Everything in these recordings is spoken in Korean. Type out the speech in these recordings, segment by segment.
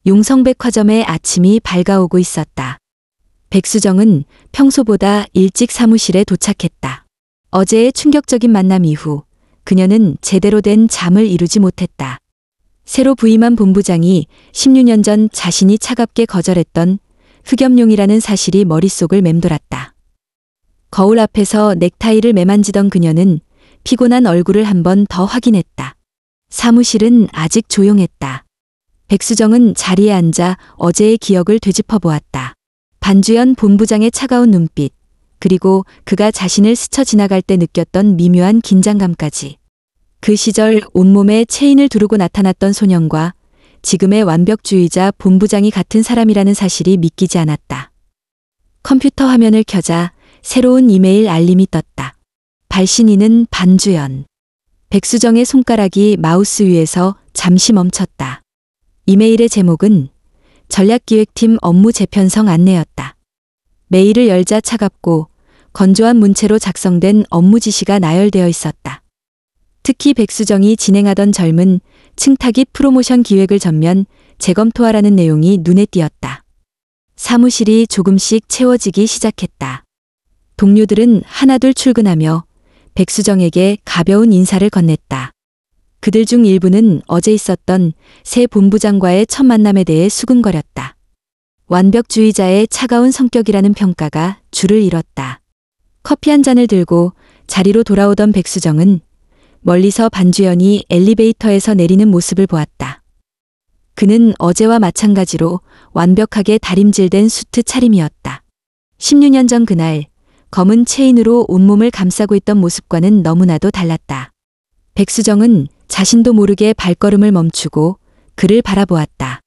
용성백화점의 아침이 밝아오고 있었다. 백수정은 평소보다 일찍 사무실에 도착했다. 어제의 충격적인 만남 이후 그녀는 제대로 된 잠을 이루지 못했다. 새로 부임한 본부장이 16년 전 자신이 차갑게 거절했던 흑염룡이라는 사실이 머릿속을 맴돌았다. 거울 앞에서 넥타이를 매만지던 그녀는 피곤한 얼굴을 한 번 더 확인했다. 사무실은 아직 조용했다. 백수정은 자리에 앉아 어제의 기억을 되짚어 보았다. 반주연 본부장의 차가운 눈빛, 그리고 그가 자신을 스쳐 지나갈 때 느꼈던 미묘한 긴장감까지. 그 시절 온몸에 체인을 두르고 나타났던 소년과 지금의 완벽주의자 본부장이 같은 사람이라는 사실이 믿기지 않았다. 컴퓨터 화면을 켜자 새로운 이메일 알림이 떴다. 발신인은 반주연. 백수정의 손가락이 마우스 위에서 잠시 멈췄다. 이메일의 제목은 전략기획팀 업무 재편성 안내였다. 메일을 열자 차갑고 건조한 문체로 작성된 업무 지시가 나열되어 있었다. 특히 백수정이 진행하던 젊은 층타깃 프로모션 기획을 전면 재검토하라는 내용이 눈에 띄었다. 사무실이 조금씩 채워지기 시작했다. 동료들은 하나둘 출근하며 백수정에게 가벼운 인사를 건넸다. 그들 중 일부는 어제 있었던 새 본부장과의 첫 만남에 대해 수근거렸다. 완벽주의자의 차가운 성격이라는 평가가 줄을 잃었다. 커피 한 잔을 들고 자리로 돌아오던 백수정은 멀리서 반주연이 엘리베이터에서 내리는 모습을 보았다. 그는 어제와 마찬가지로 완벽하게 다림질된 수트 차림이었다. 16년 전 그날 검은 체인으로 온몸을 감싸고 있던 모습과는 너무나도 달랐다. 백수정은 자신도 모르게 발걸음을 멈추고 그를 바라보았다.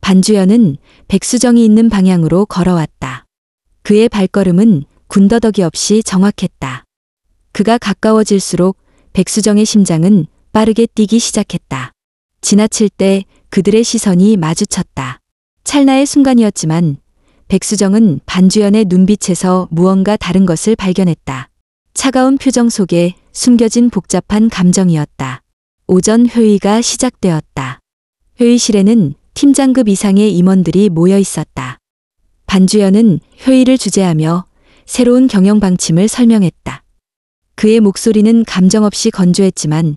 반주연은 백수정이 있는 방향으로 걸어왔다. 그의 발걸음은 군더더기 없이 정확했다. 그가 가까워질수록 백수정의 심장은 빠르게 뛰기 시작했다. 지나칠 때 그들의 시선이 마주쳤다. 찰나의 순간이었지만 백수정은 반주연의 눈빛에서 무언가 다른 것을 발견했다. 차가운 표정 속에 숨겨진 복잡한 감정이었다. 오전 회의가 시작되었다. 회의실에는 팀장급 이상의 임원들이 모여 있었다. 반주연은 회의를 주재하며 새로운 경영 방침을 설명했다. 그의 목소리는 감정 없이 건조했지만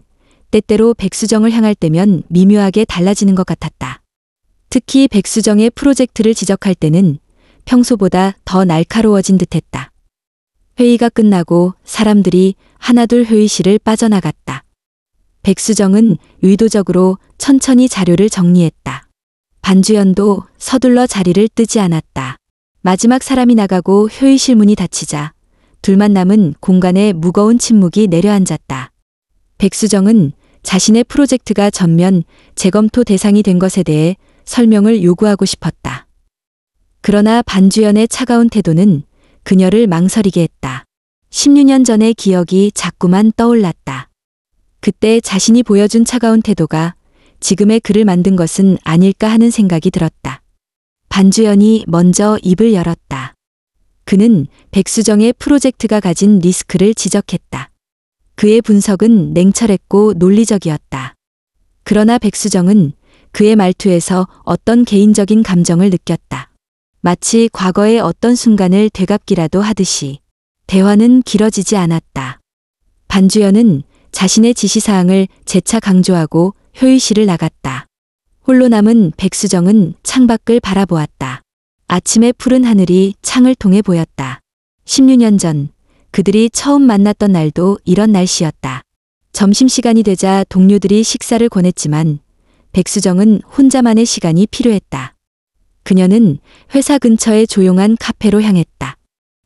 때때로 백수정을 향할 때면 미묘하게 달라지는 것 같았다. 특히 백수정의 프로젝트를 지적할 때는 평소보다 더 날카로워진 듯했다. 회의가 끝나고 사람들이 하나둘 회의실을 빠져나갔다. 백수정은 의도적으로 천천히 자료를 정리했다. 반주연도 서둘러 자리를 뜨지 않았다. 마지막 사람이 나가고 회의실 문이 닫히자 둘만 남은 공간에 무거운 침묵이 내려앉았다. 백수정은 자신의 프로젝트가 전면 재검토 대상이 된 것에 대해 설명을 요구하고 싶었다. 그러나 반주연의 차가운 태도는 그녀를 망설이게 했다. 16년 전의 기억이 자꾸만 떠올랐다. 그때 자신이 보여준 차가운 태도가 지금의 그를 만든 것은 아닐까 하는 생각이 들었다. 반주연이 먼저 입을 열었다. 그는 백수정의 프로젝트가 가진 리스크를 지적했다. 그의 분석은 냉철했고 논리적이었다. 그러나 백수정은 그의 말투에서 어떤 개인적인 감정을 느꼈다. 마치 과거의 어떤 순간을 되갚기라도 하듯이. 대화는 길어지지 않았다. 반주연은 자신의 지시사항을 재차 강조하고 회의실을 나갔다. 홀로 남은 백수정은 창밖을 바라보았다. 아침의 푸른 하늘이 창을 통해 보였다. 16년 전 그들이 처음 만났던 날도 이런 날씨였다. 점심시간이 되자 동료들이 식사를 권했지만 백수정은 혼자만의 시간이 필요했다. 그녀는 회사 근처의 조용한 카페로 향했다.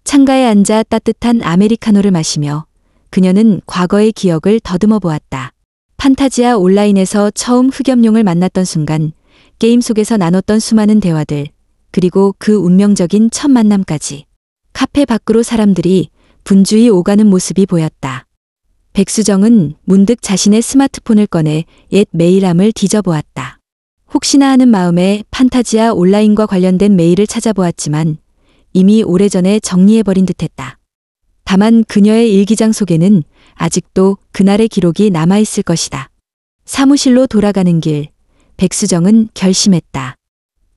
창가에 앉아 따뜻한 아메리카노를 마시며 그녀는 과거의 기억을 더듬어 보았다. 판타지아 온라인에서 처음 흑염룡을 만났던 순간, 게임 속에서 나눴던 수많은 대화들, 그리고 그 운명적인 첫 만남까지. 카페 밖으로 사람들이 분주히 오가는 모습이 보였다. 백수정은 문득 자신의 스마트폰을 꺼내 옛 메일함을 뒤져보았다. 혹시나 하는 마음에 판타지아 온라인과 관련된 메일을 찾아보았지만 이미 오래전에 정리해버린 듯했다. 다만 그녀의 일기장 속에는 아직도 그날의 기록이 남아있을 것이다. 사무실로 돌아가는 길, 백수정은 결심했다.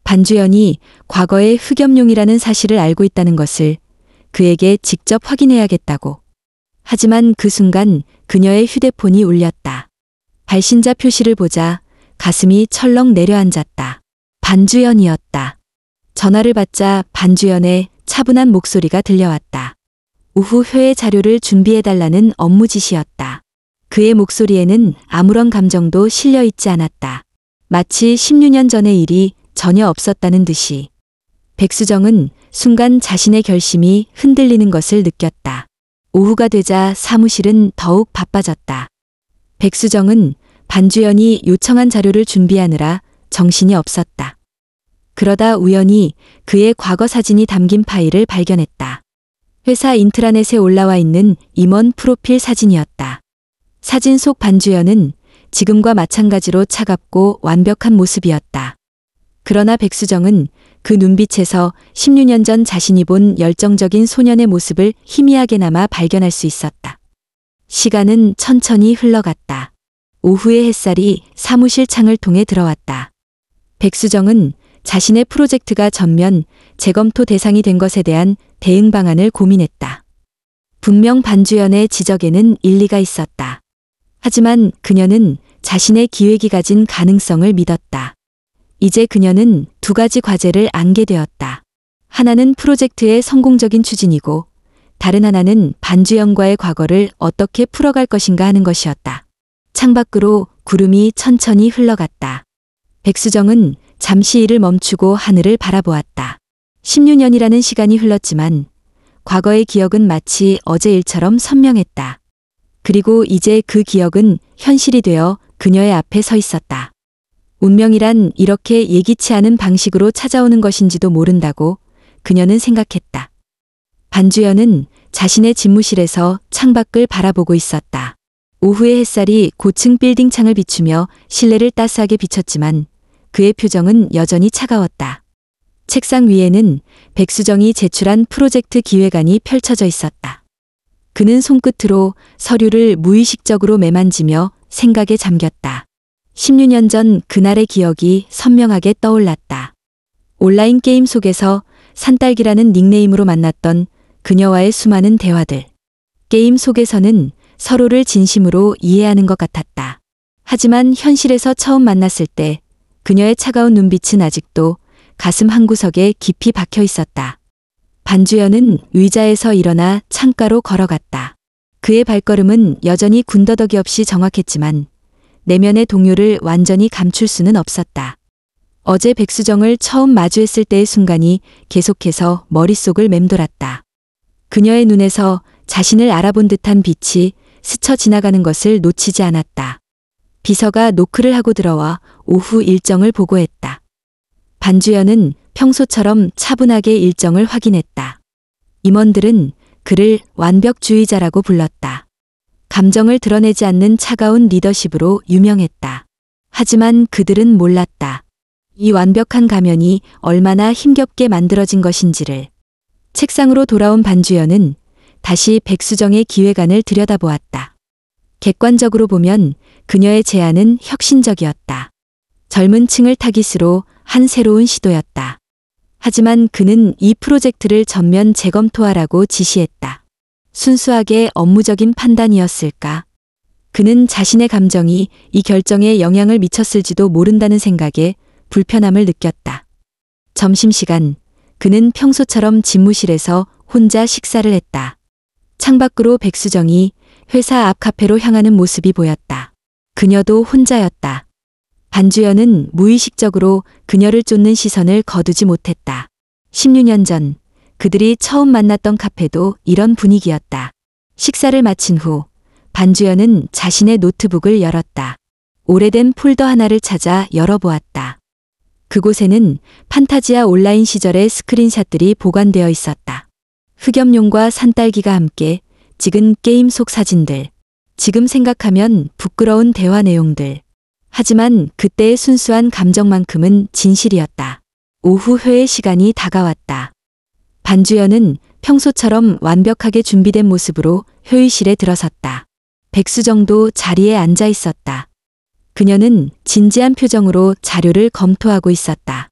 반주연이 과거의 흑염룡이라는 사실을 알고 있다는 것을 그에게 직접 확인해야겠다고. 하지만 그 순간 그녀의 휴대폰이 울렸다. 발신자 표시를 보자 가슴이 철렁 내려앉았다. 반주연이었다. 전화를 받자 반주연의 차분한 목소리가 들려왔다. 오후 회의 자료를 준비해달라는 업무 지시였다. 그의 목소리에는 아무런 감정도 실려 있지 않았다. 마치 16년 전의 일이 전혀 없었다는 듯이. 백수정은 순간 자신의 결심이 흔들리는 것을 느꼈다. 오후가 되자 사무실은 더욱 바빠졌다. 백수정은 반주연이 요청한 자료를 준비하느라 정신이 없었다. 그러다 우연히 그의 과거 사진이 담긴 파일을 발견했다. 회사 인트라넷에 올라와 있는 임원 프로필 사진이었다. 사진 속 반주연은 지금과 마찬가지로 차갑고 완벽한 모습이었다. 그러나 백수정은 그 눈빛에서 16년 전 자신이 본 열정적인 소년의 모습을 희미하게나마 발견할 수 있었다. 시간은 천천히 흘러갔다. 오후의 햇살이 사무실 창을 통해 들어왔다. 백수정은 자신의 프로젝트가 전면 재검토 대상이 된 것에 대한 대응 방안을 고민했다. 분명 반주연의 지적에는 일리가 있었다. 하지만 그녀는 자신의 기획이 가진 가능성을 믿었다. 이제 그녀는 두 가지 과제를 안게 되었다. 하나는 프로젝트의 성공적인 추진이고 다른 하나는 반주연과의 과거를 어떻게 풀어갈 것인가 하는 것이었다. 창밖으로 구름이 천천히 흘러갔다. 백수정은 잠시 일을 멈추고 하늘을 바라보았다. 16년이라는 시간이 흘렀지만 과거의 기억은 마치 어제 일처럼 선명했다. 그리고 이제 그 기억은 현실이 되어 그녀의 앞에 서 있었다. 운명이란 이렇게 예기치 않은 방식으로 찾아오는 것인지도 모른다고 그녀는 생각했다. 반주연은 자신의 집무실에서 창밖을 바라보고 있었다. 오후의 햇살이 고층 빌딩 창을 비추며 실내를 따스하게 비쳤지만 그의 표정은 여전히 차가웠다. 책상 위에는 백수정이 제출한 프로젝트 기획안이 펼쳐져 있었다. 그는 손끝으로 서류를 무의식적으로 매만지며 생각에 잠겼다. 16년 전 그날의 기억이 선명하게 떠올랐다. 온라인 게임 속에서 산딸기라는 닉네임으로 만났던 그녀와의 수많은 대화들. 게임 속에서는 서로를 진심으로 이해하는 것 같았다. 하지만 현실에서 처음 만났을 때 그녀의 차가운 눈빛은 아직도 가슴 한구석에 깊이 박혀 있었다. 반주연은 의자에서 일어나 창가로 걸어갔다. 그의 발걸음은 여전히 군더더기 없이 정확했지만 내면의 동요를 완전히 감출 수는 없었다. 어제 백수정을 처음 마주했을 때의 순간이 계속해서 머릿속을 맴돌았다. 그녀의 눈에서 자신을 알아본 듯한 빛이 스쳐 지나가는 것을 놓치지 않았다. 비서가 노크를 하고 들어와 오후 일정을 보고했다. 반주연은 평소처럼 차분하게 일정을 확인했다. 임원들은 그를 완벽주의자라고 불렀다. 감정을 드러내지 않는 차가운 리더십으로 유명했다. 하지만 그들은 몰랐다. 이 완벽한 가면이 얼마나 힘겹게 만들어진 것인지를. 책상으로 돌아온 반주연은 다시 백수정의 기획안을 들여다보았다. 객관적으로 보면 그녀의 제안은 혁신적이었다. 젊은 층을 타깃으로 한 새로운 시도였다. 하지만 그는 이 프로젝트를 전면 재검토하라고 지시했다. 순수하게 업무적인 판단이었을까? 그는 자신의 감정이 이 결정에 영향을 미쳤을지도 모른다는 생각에 불편함을 느꼈다. 점심시간, 그는 평소처럼 집무실에서 혼자 식사를 했다. 창밖으로 백수정이 회사 앞 카페로 향하는 모습이 보였다. 그녀도 혼자였다. 반주연은 무의식적으로 그녀를 쫓는 시선을 거두지 못했다. 16년 전 그들이 처음 만났던 카페도 이런 분위기였다. 식사를 마친 후 반주연은 자신의 노트북을 열었다. 오래된 폴더 하나를 찾아 열어보았다. 그곳에는 판타지아 온라인 시절의 스크린샷들이 보관되어 있었다. 흑염룡과 산딸기가 함께 찍은 게임 속 사진들. 지금 생각하면 부끄러운 대화 내용들. 하지만 그때의 순수한 감정만큼은 진실이었다. 오후 회의 시간이 다가왔다. 반주연은 평소처럼 완벽하게 준비된 모습으로 회의실에 들어섰다. 백수정도 자리에 앉아 있었다. 그녀는 진지한 표정으로 자료를 검토하고 있었다.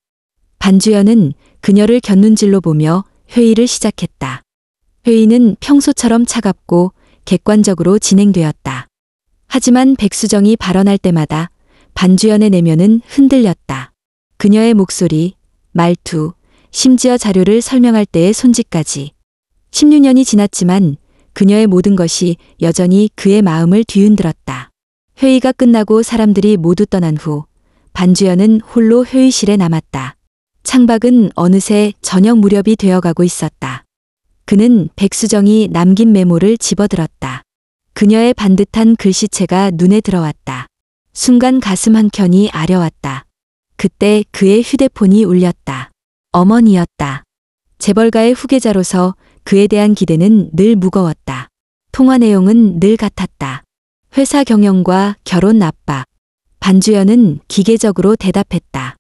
반주연은 그녀를 곁눈질로 보며 회의를 시작했다. 회의는 평소처럼 차갑고 객관적으로 진행되었다. 하지만 백수정이 발언할 때마다 반주연의 내면은 흔들렸다. 그녀의 목소리, 말투, 심지어 자료를 설명할 때의 손짓까지. 16년이 지났지만 그녀의 모든 것이 여전히 그의 마음을 뒤흔들었다. 회의가 끝나고 사람들이 모두 떠난 후 반주연은 홀로 회의실에 남았다. 창밖은 어느새 저녁 무렵이 되어가고 있었다. 그는 백수정이 남긴 메모를 집어들었다. 그녀의 반듯한 글씨체가 눈에 들어왔다. 순간 가슴 한켠이 아려왔다. 그때 그의 휴대폰이 울렸다. 어머니였다. 재벌가의 후계자로서 그에 대한 기대는 늘 무거웠다. 통화 내용은 늘 같았다. 회사 경영과 결혼 압박. 반주연은 기계적으로 대답했다.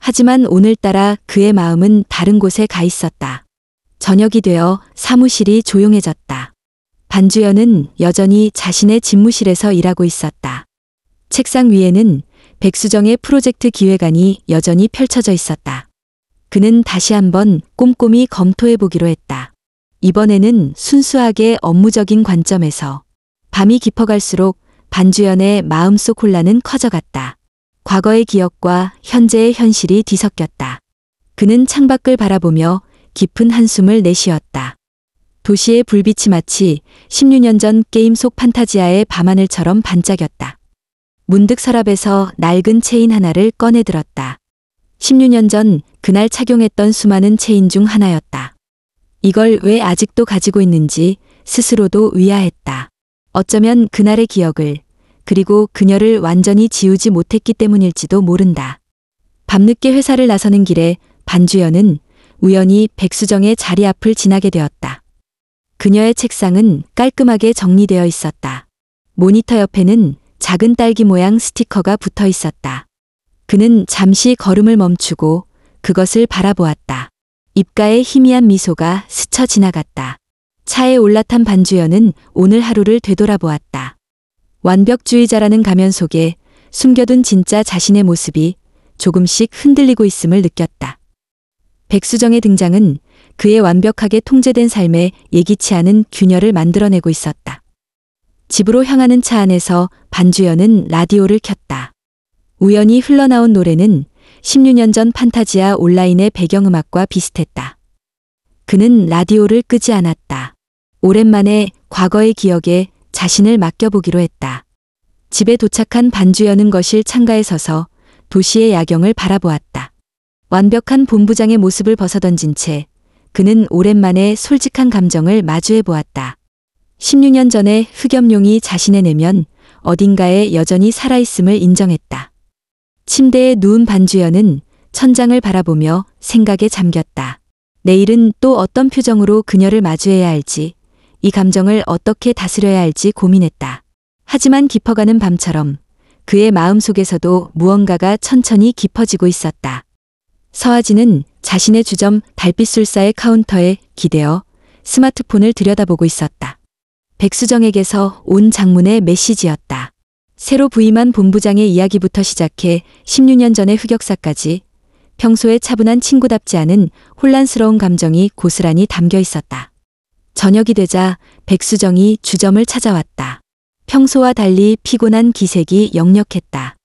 하지만 오늘따라 그의 마음은 다른 곳에 가 있었다. 저녁이 되어 사무실이 조용해졌다. 반주연은 여전히 자신의 집무실에서 일하고 있었다. 책상 위에는 백수정의 프로젝트 기획안이 여전히 펼쳐져 있었다. 그는 다시 한번 꼼꼼히 검토해 보기로 했다. 이번에는 순수하게 업무적인 관점에서. 밤이 깊어갈수록 반주연의 마음속 혼란은 커져갔다. 과거의 기억과 현재의 현실이 뒤섞였다. 그는 창밖을 바라보며 깊은 한숨을 내쉬었다. 도시의 불빛이 마치 16년 전 게임 속 판타지아의 밤하늘처럼 반짝였다. 문득 서랍에서 낡은 체인 하나를 꺼내들었다. 16년 전 그날 착용했던 수많은 체인 중 하나였다. 이걸 왜 아직도 가지고 있는지 스스로도 의아했다. 어쩌면 그날의 기억을, 그리고 그녀를 완전히 지우지 못했기 때문일지도 모른다. 밤늦게 회사를 나서는 길에 반주연은 우연히 백수정의 자리 앞을 지나게 되었다. 그녀의 책상은 깔끔하게 정리되어 있었다. 모니터 옆에는 작은 딸기 모양 스티커가 붙어 있었다. 그는 잠시 걸음을 멈추고 그것을 바라보았다. 입가에 희미한 미소가 스쳐 지나갔다. 차에 올라탄 반주연은 오늘 하루를 되돌아보았다. 완벽주의자라는 가면 속에 숨겨둔 진짜 자신의 모습이 조금씩 흔들리고 있음을 느꼈다. 백수정의 등장은 그의 완벽하게 통제된 삶에 예기치 않은 균열을 만들어내고 있었다. 집으로 향하는 차 안에서 반주연은 라디오를 켰다. 우연히 흘러나온 노래는 16년 전 판타지아 온라인의 배경음악과 비슷했다. 그는 라디오를 끄지 않았다. 오랜만에 과거의 기억에 자신을 맡겨보기로 했다. 집에 도착한 반주연은 거실 창가에 서서 도시의 야경을 바라보았다. 완벽한 본부장의 모습을 벗어던진 채 그는 오랜만에 솔직한 감정을 마주해 보았다. 16년 전에 흑염룡이 자신의 내면 어딘가에 여전히 살아있음을 인정했다. 침대에 누운 반주연은 천장을 바라보며 생각에 잠겼다. 내일은 또 어떤 표정으로 그녀를 마주해야 할지, 이 감정을 어떻게 다스려야 할지 고민했다. 하지만 깊어가는 밤처럼 그의 마음속에서도 무언가가 천천히 깊어지고 있었다. 서아진은 자신의 주점 달빛술사의 카운터에 기대어 스마트폰을 들여다보고 있었다. 백수정에게서 온 장문의 메시지였다. 새로 부임한 본부장의 이야기부터 시작해 16년 전의 흑역사까지 평소에 차분한 친구답지 않은 혼란스러운 감정이 고스란히 담겨 있었다. 저녁이 되자 백수정이 주점을 찾아왔다. 평소와 달리 피곤한 기색이 역력했다.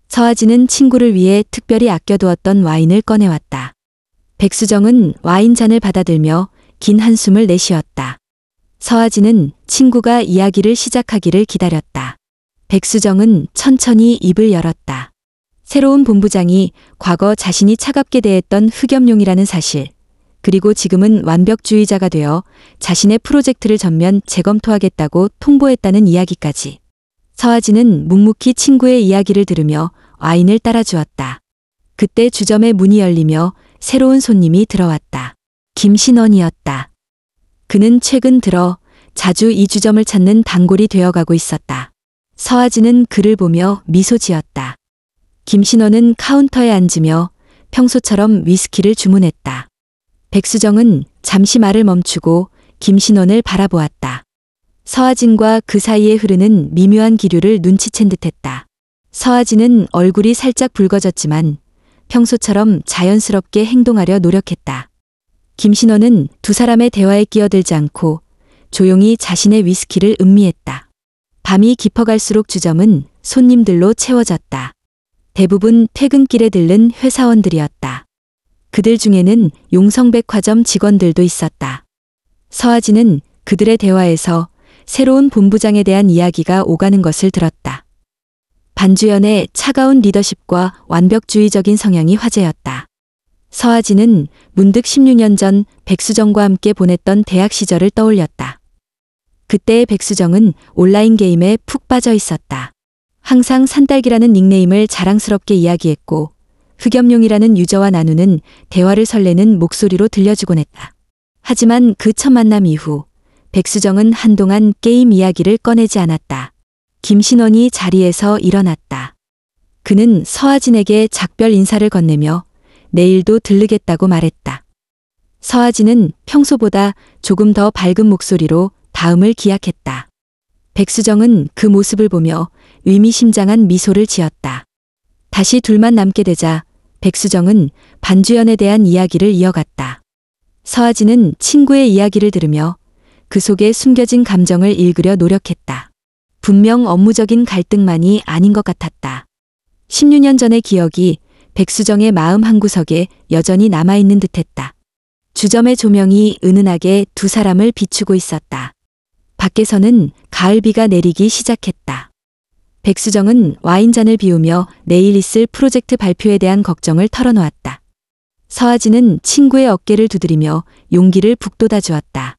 서아진은 친구를 위해 특별히 아껴두었던 와인을 꺼내왔다. 백수정은 와인잔을 받아들며 긴 한숨을 내쉬었다. 서아진은 친구가 이야기를 시작하기를 기다렸다. 백수정은 천천히 입을 열었다. 새로운 본부장이 과거 자신이 차갑게 대했던 흑염룡이라는 사실, 그리고 지금은 완벽주의자가 되어 자신의 프로젝트를 전면 재검토하겠다고 통보했다는 이야기까지. 서아진은 묵묵히 친구의 이야기를 들으며 와인을 따라주었다. 그때 주점의 문이 열리며 새로운 손님이 들어왔다. 김신원이었다. 그는 최근 들어 자주 이 주점을 찾는 단골이 되어가고 있었다. 서아진은 그를 보며 미소 지었다. 김신원은 카운터에 앉으며 평소처럼 위스키를 주문했다. 백수정은 잠시 말을 멈추고 김신원을 바라보았다. 서아진과 그 사이에 흐르는 미묘한 기류를 눈치챈 듯했다. 서아진은 얼굴이 살짝 붉어졌지만 평소처럼 자연스럽게 행동하려 노력했다. 김신원은 두 사람의 대화에 끼어들지 않고 조용히 자신의 위스키를 음미했다. 밤이 깊어갈수록 주점은 손님들로 채워졌다. 대부분 퇴근길에 들른 회사원들이었다. 그들 중에는 용성백화점 직원들도 있었다. 서아진은 그들의 대화에서 새로운 본부장에 대한 이야기가 오가는 것을 들었다. 반주연의 차가운 리더십과 완벽주의적인 성향이 화제였다. 서아진은 문득 16년 전 백수정과 함께 보냈던 대학 시절을 떠올렸다. 그때의 백수정은 온라인 게임에 푹 빠져 있었다. 항상 산딸기라는 닉네임을 자랑스럽게 이야기했고 흑염룡이라는 유저와 나누는 대화를 설레는 목소리로 들려주곤 했다. 하지만 그 첫 만남 이후 백수정은 한동안 게임 이야기를 꺼내지 않았다. 김신원이 자리에서 일어났다. 그는 서아진에게 작별 인사를 건네며 내일도 들르겠다고 말했다. 서아진은 평소보다 조금 더 밝은 목소리로 다음을 기약했다. 백수정은 그 모습을 보며 의미심장한 미소를 지었다. 다시 둘만 남게 되자 백수정은 반주연에 대한 이야기를 이어갔다. 서아진은 친구의 이야기를 들으며 그 속에 숨겨진 감정을 읽으려 노력했다. 분명 업무적인 갈등만이 아닌 것 같았다. 16년 전의 기억이 백수정의 마음 한구석에 여전히 남아있는 듯했다. 주점의 조명이 은은하게 두 사람을 비추고 있었다. 밖에서는 가을비가 내리기 시작했다. 백수정은 와인잔을 비우며 내일 있을 프로젝트 발표에 대한 걱정을 털어놓았다. 서아진은 친구의 어깨를 두드리며 용기를 북돋아 주었다.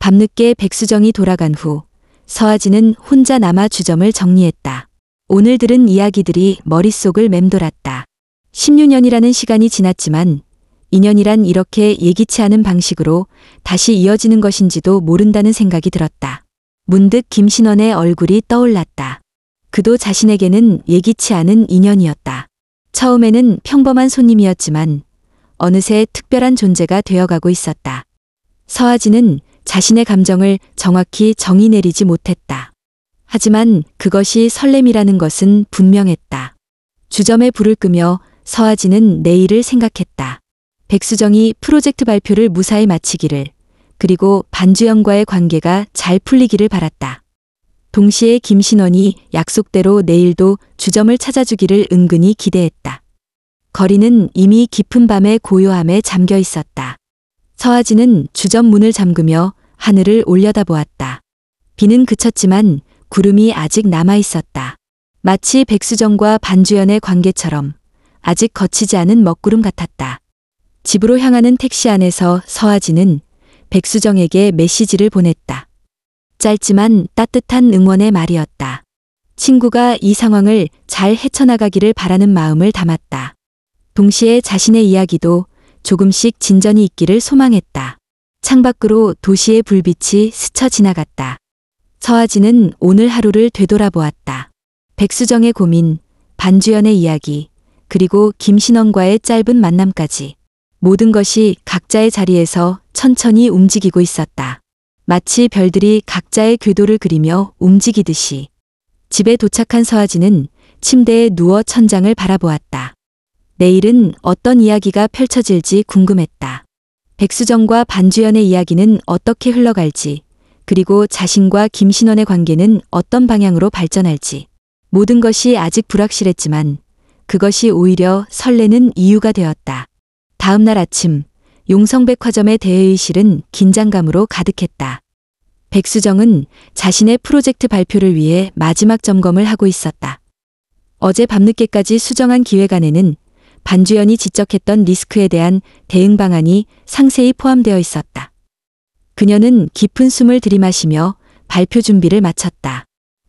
밤늦게 백수정이 돌아간 후 서아진은 혼자 남아 주점을 정리했다. 오늘 들은 이야기들이 머릿속을 맴돌았다. 16년이라는 시간이 지났지만 인연이란 이렇게 예기치 않은 방식으로 다시 이어지는 것인지도 모른다는 생각이 들었다. 문득 김신원의 얼굴이 떠올랐다. 그도 자신에게는 예기치 않은 인연이었다. 처음에는 평범한 손님이었지만 어느새 특별한 존재가 되어가고 있었다. 서아진은 자신의 감정을 정확히 정의 내리지 못했다. 하지만 그것이 설렘이라는 것은 분명했다. 주점에 불을 끄며 서아진은 내일을 생각했다. 백수정이 프로젝트 발표를 무사히 마치기를, 그리고 반주연과의 관계가 잘 풀리기를 바랐다. 동시에 김신원이 약속대로 내일도 주점을 찾아주기를 은근히 기대했다. 거리는 이미 깊은 밤의 고요함에 잠겨 있었다. 서아진은 주점 문을 잠그며 하늘을 올려다보았다. 비는 그쳤지만 구름이 아직 남아 있었다. 마치 백수정과 반주연의 관계처럼 아직 거치지 않은 먹구름 같았다. 집으로 향하는 택시 안에서 서아진은 백수정에게 메시지를 보냈다. 짧지만 따뜻한 응원의 말이었다. 친구가 이 상황을 잘 헤쳐나가기를 바라는 마음을 담았다. 동시에 자신의 이야기도 조금씩 진전이 있기를 소망했다. 창밖으로 도시의 불빛이 스쳐 지나갔다. 서아진은 오늘 하루를 되돌아보았다. 백수정의 고민, 반주연의 이야기, 그리고 김신원과의 짧은 만남까지 모든 것이 각자의 자리에서 천천히 움직이고 있었다. 마치 별들이 각자의 궤도를 그리며 움직이듯이. 집에 도착한 서아진은 침대에 누워 천장을 바라보았다. 내일은 어떤 이야기가 펼쳐질지 궁금했다. 백수정과 반주연의 이야기는 어떻게 흘러갈지, 그리고 자신과 김신원의 관계는 어떤 방향으로 발전할지. 모든 것이 아직 불확실했지만 그것이 오히려 설레는 이유가 되었다. 다음 날 아침, 용성백화점의 대회의실은 긴장감으로 가득했다. 백수정은 자신의 프로젝트 발표를 위해 마지막 점검을 하고 있었다. 어제 밤늦게까지 수정한 기획안에는 반주연이 지적했던 리스크에 대한 대응 방안이 상세히 포함되어 있었다. 그녀는 깊은 숨을 들이마시며 발표 준비를 마쳤다.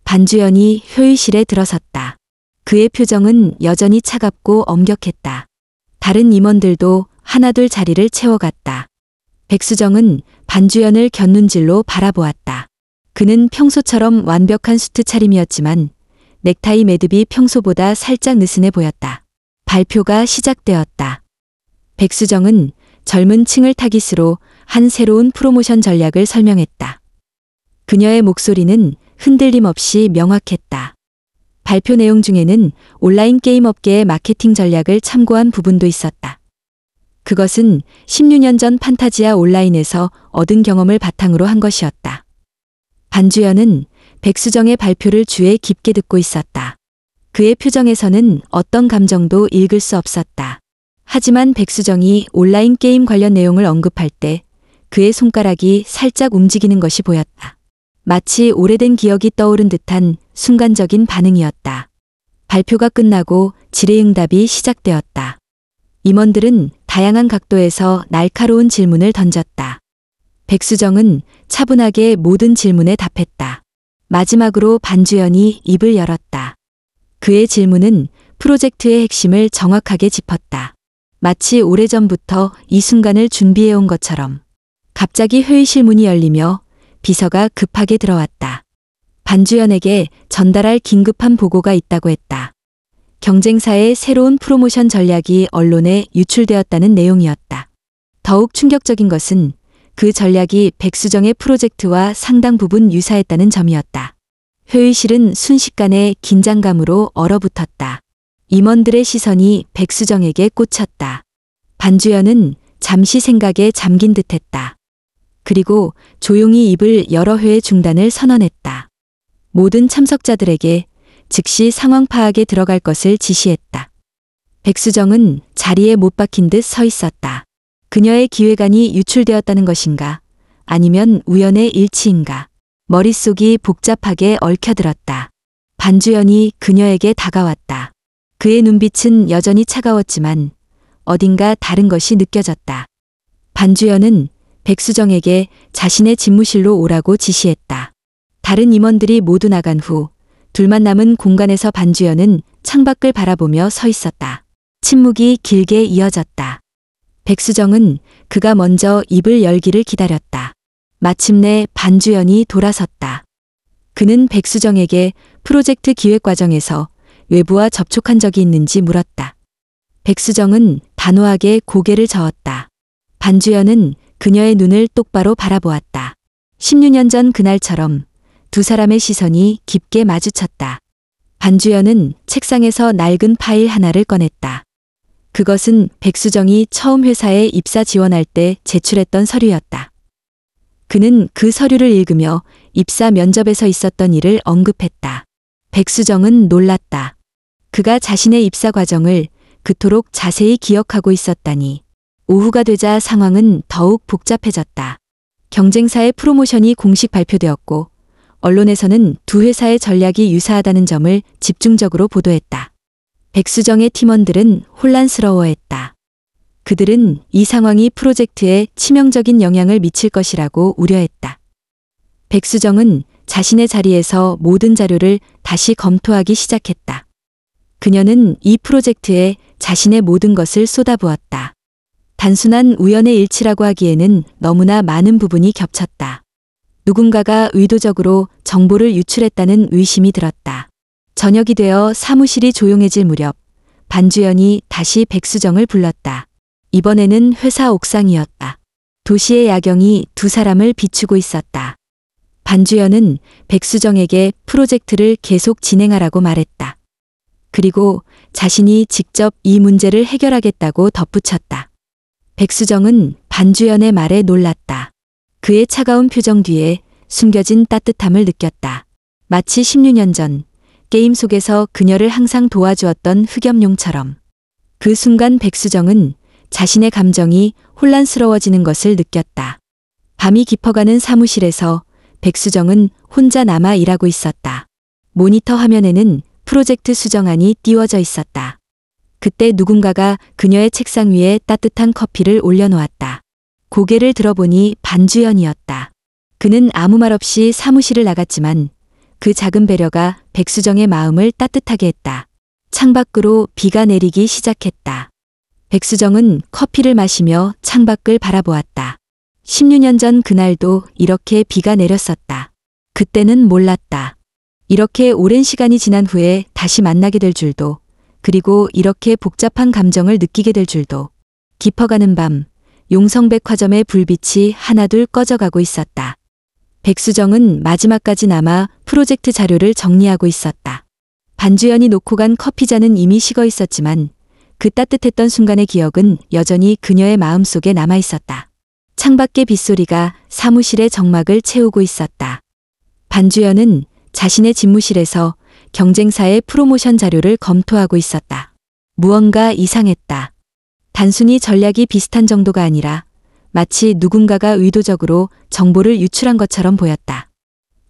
반주연이 회의실에 들어섰다. 그의 표정은 여전히 차갑고 엄격했다. 다른 임원들도 하나둘 자리를 채워갔다. 백수정은 반주연을 곁눈질로 바라보았다. 그는 평소처럼 완벽한 수트 차림이었지만 넥타이 매듭이 평소보다 살짝 느슨해 보였다. 발표가 시작되었다. 백수정은 젊은 층을 타깃으로 한 새로운 프로모션 전략을 설명했다. 그녀의 목소리는 흔들림 없이 명확했다. 발표 내용 중에는 온라인 게임 업계의 마케팅 전략을 참고한 부분도 있었다. 그것은 16년 전 판타지아 온라인에서 얻은 경험을 바탕으로 한 것이었다. 반주연은 백수정의 발표를 주에 깊게 듣고 있었다. 그의 표정에서는 어떤 감정도 읽을 수 없었다. 하지만 백수정이 온라인 게임 관련 내용을 언급할 때 그의 손가락이 살짝 움직이는 것이 보였다. 마치 오래된 기억이 떠오른 듯한 순간적인 반응이었다. 발표가 끝나고 질의응답이 시작되었다. 임원들은 다양한 각도에서 날카로운 질문을 던졌다. 백수정은 차분하게 모든 질문에 답했다. 마지막으로 반주연이 입을 열었다. 그의 질문은 프로젝트의 핵심을 정확하게 짚었다. 마치 오래전부터 이 순간을 준비해온 것처럼. 갑자기 회의실 문이 열리며 비서가 급하게 들어왔다. 반주연에게 전달할 긴급한 보고가 있다고 했다. 경쟁사의 새로운 프로모션 전략이 언론에 유출되었다는 내용이었다. 더욱 충격적인 것은 그 전략이 백수정의 프로젝트와 상당 부분 유사했다는 점이었다. 회의실은 순식간에 긴장감으로 얼어붙었다. 임원들의 시선이 백수정에게 꽂혔다. 반주연은 잠시 생각에 잠긴 듯했다. 그리고 조용히 입을 여러 회 중단을 선언했다. 모든 참석자들에게 즉시 상황 파악에 들어갈 것을 지시했다. 백수정은 자리에 못 박힌 듯 서 있었다. 그녀의 기획안이 유출되었다는 것인가? 아니면 우연의 일치인가? 머릿속이 복잡하게 얽혀들었다. 반주연이 그녀에게 다가왔다. 그의 눈빛은 여전히 차가웠지만 어딘가 다른 것이 느껴졌다. 반주연은 백수정에게 자신의 집무실로 오라고 지시했다. 다른 임원들이 모두 나간 후 둘만 남은 공간에서 반주연은 창밖을 바라보며 서 있었다. 침묵이 길게 이어졌다. 백수정은 그가 먼저 입을 열기를 기다렸다. 마침내 반주연이 돌아섰다. 그는 백수정에게 프로젝트 기획 과정에서 외부와 접촉한 적이 있는지 물었다. 백수정은 단호하게 고개를 저었다. 반주연은 그녀의 눈을 똑바로 바라보았다. 16년 전 그날처럼 두 사람의 시선이 깊게 마주쳤다. 반주연은 책상에서 낡은 파일 하나를 꺼냈다. 그것은 백수정이 처음 회사에 입사 지원할 때 제출했던 서류였다. 그는 그 서류를 읽으며 입사 면접에서 있었던 일을 언급했다. 백수정은 놀랐다. 그가 자신의 입사 과정을 그토록 자세히 기억하고 있었다니. 오후가 되자 상황은 더욱 복잡해졌다. 경쟁사의 프로모션이 공식 발표되었고 언론에서는 두 회사의 전략이 유사하다는 점을 집중적으로 보도했다. 백수정의 팀원들은 혼란스러워했다. 그들은 이 상황이 프로젝트에 치명적인 영향을 미칠 것이라고 우려했다. 백수정은 자신의 자리에서 모든 자료를 다시 검토하기 시작했다. 그녀는 이 프로젝트에 자신의 모든 것을 쏟아부었다. 단순한 우연의 일치라고 하기에는 너무나 많은 부분이 겹쳤다. 누군가가 의도적으로 정보를 유출했다는 의심이 들었다. 저녁이 되어 사무실이 조용해질 무렵 반주연이 다시 백수정을 불렀다. 이번에는 회사 옥상이었다. 도시의 야경이 두 사람을 비추고 있었다. 반주연은 백수정에게 프로젝트를 계속 진행하라고 말했다. 그리고 자신이 직접 이 문제를 해결하겠다고 덧붙였다. 백수정은 반주연의 말에 놀랐다. 그의 차가운 표정 뒤에 숨겨진 따뜻함을 느꼈다. 마치 16년 전 게임 속에서 그녀를 항상 도와주었던 흑염룡처럼. 그 순간 백수정은 자신의 감정이 혼란스러워지는 것을 느꼈다. 밤이 깊어가는 사무실에서 백수정은 혼자 남아 일하고 있었다. 모니터 화면에는 프로젝트 수정안이 띄워져 있었다. 그때 누군가가 그녀의 책상 위에 따뜻한 커피를 올려놓았다. 고개를 들어보니 반주연이었다. 그는 아무 말 없이 사무실을 나갔지만 그 작은 배려가 백수정의 마음을 따뜻하게 했다. 창밖으로 비가 내리기 시작했다. 백수정은 커피를 마시며 창밖을 바라보았다. 16년 전 그날도 이렇게 비가 내렸었다. 그때는 몰랐다. 이렇게 오랜 시간이 지난 후에 다시 만나게 될 줄도, 그리고 이렇게 복잡한 감정을 느끼게 될 줄도. 깊어가는 밤, 용성백화점의 불빛이 하나둘 꺼져가고 있었다. 백수정은 마지막까지 남아 프로젝트 자료를 정리하고 있었다. 반주연이 놓고 간 커피잔은 이미 식어 있었지만 그 따뜻했던 순간의 기억은 여전히 그녀의 마음속에 남아 있었다. 창밖의 빗소리가 사무실의 정막을 채우고 있었다. 반주연은 자신의 집무실에서 경쟁사의 프로모션 자료를 검토하고 있었다. 무언가 이상했다. 단순히 전략이 비슷한 정도가 아니라 마치 누군가가 의도적으로 정보를 유출한 것처럼 보였다.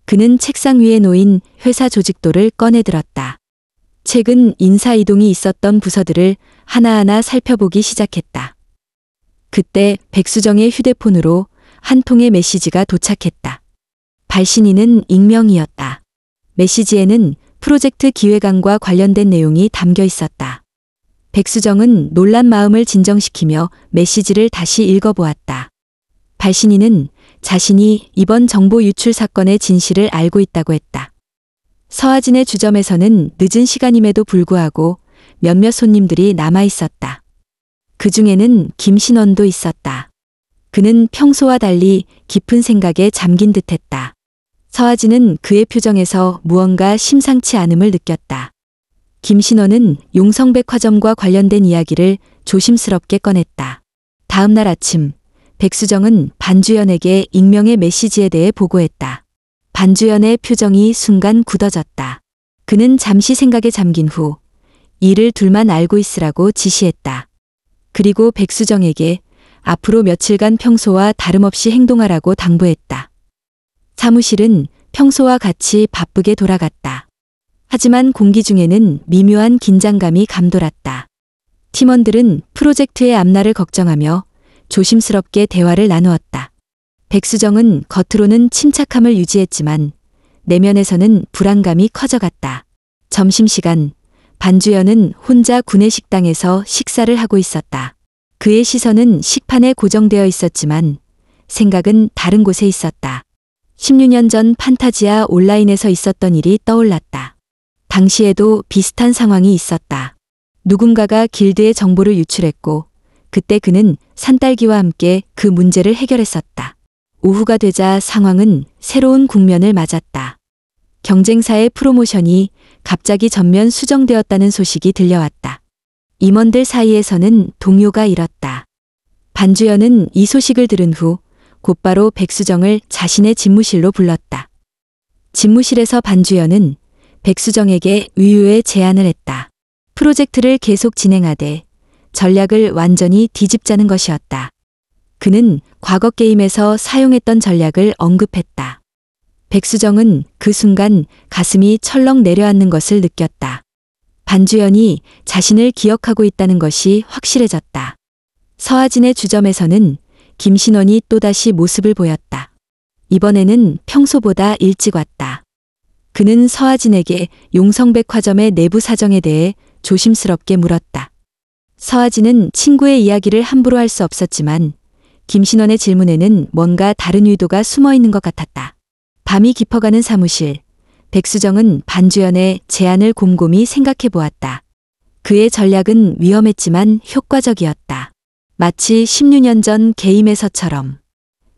그는 책상 위에 놓인 회사 조직도를 꺼내들었다. 최근 인사 이동이 있었던 부서들을 하나하나 살펴보기 시작했다. 그때 백수정의 휴대폰으로 한 통의 메시지가 도착했다. 발신인은 익명이었다. 메시지에는 프로젝트 기획안과 관련된 내용이 담겨 있었다. 백수정은 놀란 마음을 진정시키며 메시지를 다시 읽어보았다. 발신인은 자신이 이번 정보 유출 사건의 진실을 알고 있다고 했다. 서하진의 주점에서는 늦은 시간임에도 불구하고 몇몇 손님들이 남아 있었다. 그 중에는 김신원도 있었다. 그는 평소와 달리 깊은 생각에 잠긴 듯했다. 서하진은 그의 표정에서 무언가 심상치 않음을 느꼈다. 김신원은 용성백화점과 관련된 이야기를 조심스럽게 꺼냈다. 다음 날 아침, 백수정은 반주연에게 익명의 메시지에 대해 보고했다. 반주연의 표정이 순간 굳어졌다. 그는 잠시 생각에 잠긴 후 이를 둘만 알고 있으라고 지시했다. 그리고 백수정에게 앞으로 며칠간 평소와 다름없이 행동하라고 당부했다. 사무실은 평소와 같이 바쁘게 돌아갔다. 하지만 공기 중에는 미묘한 긴장감이 감돌았다. 팀원들은 프로젝트의 앞날을 걱정하며 조심스럽게 대화를 나누었다. 백수정은 겉으로는 침착함을 유지했지만 내면에서는 불안감이 커져갔다. 점심시간, 반주연은 혼자 구내식당에서 식사를 하고 있었다. 그의 시선은 식판에 고정되어 있었지만 생각은 다른 곳에 있었다. 16년 전 판타지아 온라인에서 있었던 일이 떠올랐다. 당시에도 비슷한 상황이 있었다. 누군가가 길드의 정보를 유출했고 그때 그는 산딸기와 함께 그 문제를 해결했었다. 오후가 되자 상황은 새로운 국면을 맞았다. 경쟁사의 프로모션이 갑자기 전면 수정되었다는 소식이 들려왔다. 임원들 사이에서는 동요가 일었다. 반주연은 이 소식을 들은 후 곧바로 백수정을 자신의 집무실로 불렀다. 집무실에서 반주연은 백수정에게 의유의 제안을 했다. 프로젝트를 계속 진행하되 전략을 완전히 뒤집자는 것이었다. 그는 과거 게임에서 사용했던 전략을 언급했다. 백수정은 그 순간 가슴이 철렁 내려앉는 것을 느꼈다. 반주연이 자신을 기억하고 있다는 것이 확실해졌다. 서하진의 주점에서는 김신원이 또다시 모습을 보였다. 이번에는 평소보다 일찍 왔다. 그는 서하진에게 용성백화점의 내부 사정에 대해 조심스럽게 물었다. 서하진은 친구의 이야기를 함부로 할 수 없었지만 김신원의 질문에는 뭔가 다른 의도가 숨어 있는 것 같았다. 밤이 깊어가는 사무실, 백수정은 반주연의 제안을 곰곰이 생각해 보았다. 그의 전략은 위험했지만 효과적이었다. 마치 16년 전 게임에서처럼.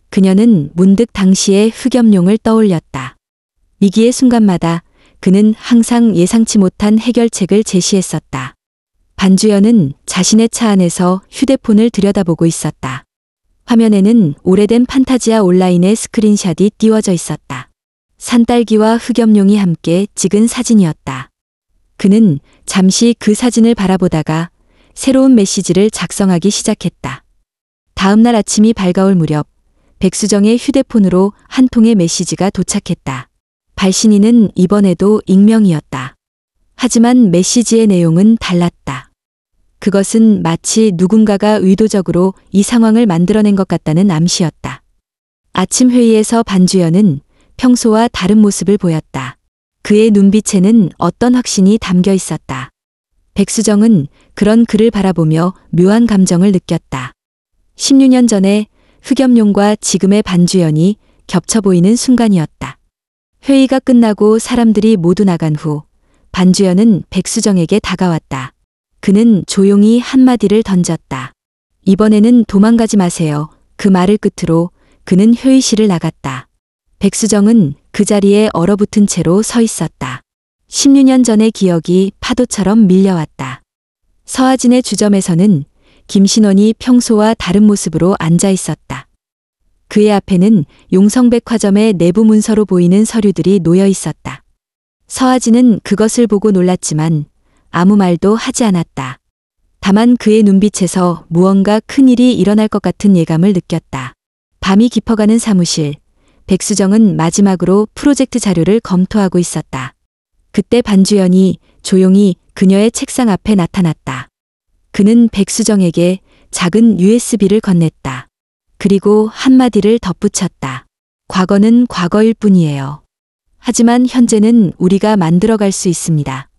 그녀는 문득 당시의 흑염룡을 떠올렸다. 위기의 순간마다 그는 항상 예상치 못한 해결책을 제시했었다. 반주연은 자신의 차 안에서 휴대폰을 들여다보고 있었다. 화면에는 오래된 판타지아 온라인의 스크린샷이 띄워져 있었다. 산딸기와 흑염룡이 함께 찍은 사진이었다. 그는 잠시 그 사진을 바라보다가 새로운 메시지를 작성하기 시작했다. 다음 날 아침이 밝아올 무렵 백수정의 휴대폰으로 한 통의 메시지가 도착했다. 발신인은 이번에도 익명이었다. 하지만 메시지의 내용은 달랐다. 그것은 마치 누군가가 의도적으로 이 상황을 만들어낸 것 같다는 암시였다. 아침 회의에서 반주연은 평소와 다른 모습을 보였다. 그의 눈빛에는 어떤 확신이 담겨 있었다. 백수정은 그런 그를 바라보며 묘한 감정을 느꼈다. 16년 전에 흑염룡과 지금의 반주연이 겹쳐 보이는 순간이었다. 회의가 끝나고 사람들이 모두 나간 후 반주연은 백수정에게 다가왔다. 그는 조용히 한마디를 던졌다. 이번에는 도망가지 마세요. 그 말을 끝으로 그는 회의실을 나갔다. 백수정은 그 자리에 얼어붙은 채로 서 있었다. 16년 전의 기억이 파도처럼 밀려왔다. 서하진의 주점에서는 김신원이 평소와 다른 모습으로 앉아 있었다. 그의 앞에는 용성백화점의 내부 문서로 보이는 서류들이 놓여 있었다. 서하진은 그것을 보고 놀랐지만 아무 말도 하지 않았다. 다만 그의 눈빛에서 무언가 큰일이 일어날 것 같은 예감을 느꼈다. 밤이 깊어가는 사무실, 백수정은 마지막으로 프로젝트 자료를 검토하고 있었다. 그때 반주연이 조용히 그녀의 책상 앞에 나타났다. 그는 백수정에게 작은 USB를 건넸다. 그리고 한마디를 덧붙였다. 과거는 과거일 뿐이에요. 하지만 현재는 우리가 만들어갈 수 있습니다.